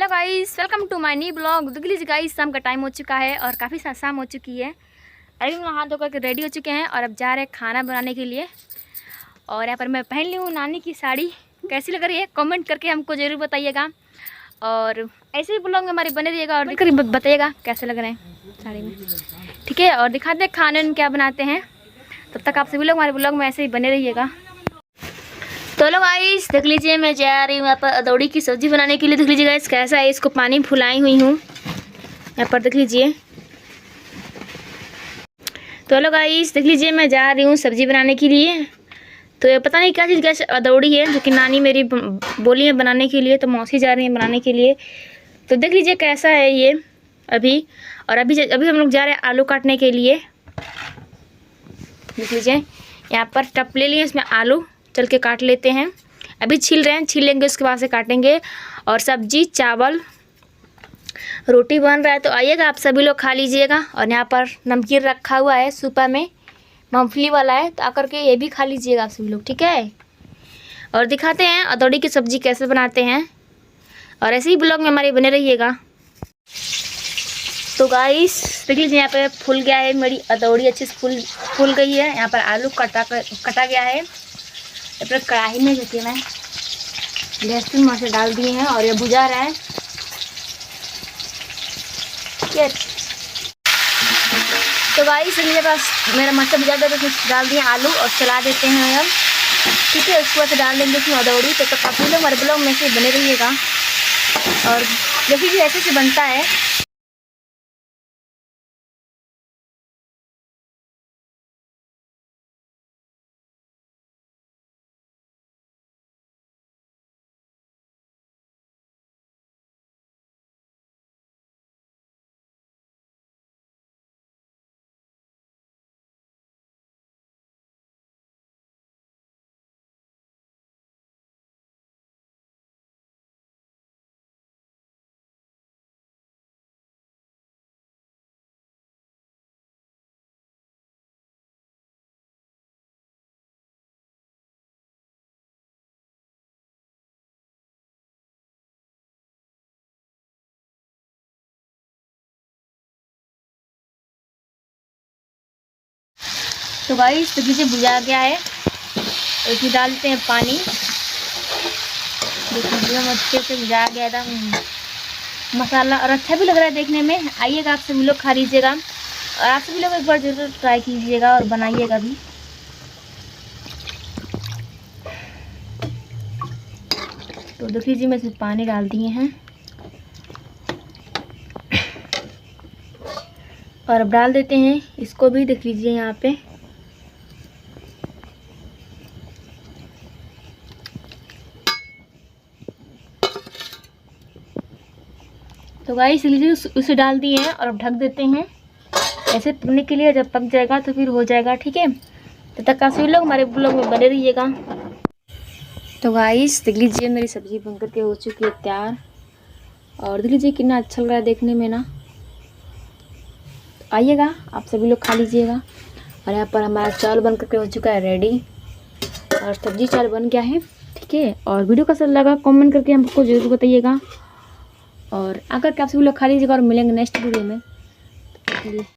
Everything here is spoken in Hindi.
Guys, welcome to my new blog. देख लीजिए गाइस, शाम का टाइम हो चुका है और काफ़ी शाम हो चुकी है। अभी हम लोग हाथ धोकर के रेडी हो चुके हैं और अब जा रहे हैं खाना बनाने के लिए। और यहाँ पर मैं पहन ली हूँ नानी की साड़ी। कैसी लग रही है कमेंट करके हमको ज़रूर बताइएगा। और ऐसे ही ब्लॉग में हमारे बने रहिएगा और बताइएगा कैसे लग रहे हैं साड़ी में, ठीक है। और दिखाते हैं खाने में क्या बनाते हैं। तब तक आप सभी लोग हमारे ब्लॉग में ऐसे ही बने रहिएगा। तो लो गाइस, देख लीजिए मैं जा रही हूँ यहाँ पर अदौड़ी की सब्ज़ी बनाने के लिए। देख लीजिए गाइस कैसा है, इसको पानी फुलाई हुई हूँ यहाँ पर, देख लीजिए। तो लो गाइस, देख लीजिए मैं जा रही हूँ सब्ज़ी बनाने के लिए। तो ये पता नहीं क्या चीज़, कैसे अदौड़ी है जो कि नानी मेरी बोली है बनाने के लिए, तो मौसी जा रही है बनाने के लिए। तो देख लीजिए कैसा है ये अभी। और अभी हम लोग जा रहे हैं आलू काटने के लिए। देख लीजिए यहाँ पर टप ले लिए, इसमें आलू चल के काट लेते हैं। अभी छील रहे हैं, छील लेंगे उसके बाद से काटेंगे। और सब्जी, चावल, रोटी बन रहा है, तो आइएगा आप सभी लोग खा लीजिएगा। और यहाँ पर नमकीन रखा हुआ है सुपा में, मूंगफली वाला है, तो आकर के ये भी खा लीजिएगा आप सभी लोग, ठीक है। और दिखाते हैं अदौड़ी की सब्ज़ी कैसे बनाते हैं और ऐसे ही ब्लॉग में हमारे बने रहिएगा। तो गाइस देख लीजिए यहाँ पे फूल गया है मेरी अदौड़ी, अच्छी से फूल गई है। यहाँ पर आलू कटा गया है। फिर कढ़ाई में देखिए मैं लहसुन मर्च डाल दिए हैं और ये भुजा रहा है, ठीक है। तो गाइस मेरे पास मेरा मर्चा भुजा दिया, तो डाल दिए आलू और चला देते हैं हम, ठीक है। उसके बाद डाल देंगे उसमें अदौड़ी। तो काफ़ी लोग हमारे ब्लॉग में से बने रहिएगा। और देखिए ऐसे से बनता है। तो गाइस तो लीजिए भुजा गया है, इसमें डालते हैं पानी। देखिए हम अच्छे से भुजा गया एकदम मसाला, और अच्छा भी लग रहा है देखने में। आइएगा आप सभी लोग खा लीजिएगा और आप सभी लोग एक बार जरूर ट्राई कीजिएगा और बनाइएगा भी। तो देख लीजिए मैं इसमें पानी डाल दिए हैं और अब डाल देते हैं इसको भी। देख लीजिए यहाँ पे तो गाइस लीजिए उसे डाल दिए हैं और अब ढक देते हैं ऐसे पकने के लिए। जब पक जाएगा तो फिर हो जाएगा, ठीक है। तब तक काफ़ी लोग हमारे ब्लॉग में बने रहिएगा। तो गाइस देख लीजिए मेरी सब्ज़ी बनकर के हो चुकी है तैयार। और देख लीजिए कितना अच्छा लग रहा है देखने में ना। आइएगा आप सभी लोग खा लीजिएगा। और यहाँ पर हमारा चावल बनकर के हो चुका है रेडी और सब्जी चावल बन गया है, ठीक है। और वीडियो कैसा लगा कमेंट करके हमको जरूर बताइएगा। और आकर के आप सभी लोग खा लीजिएगा और मिलेंगे नेक्स्ट वीडियो में।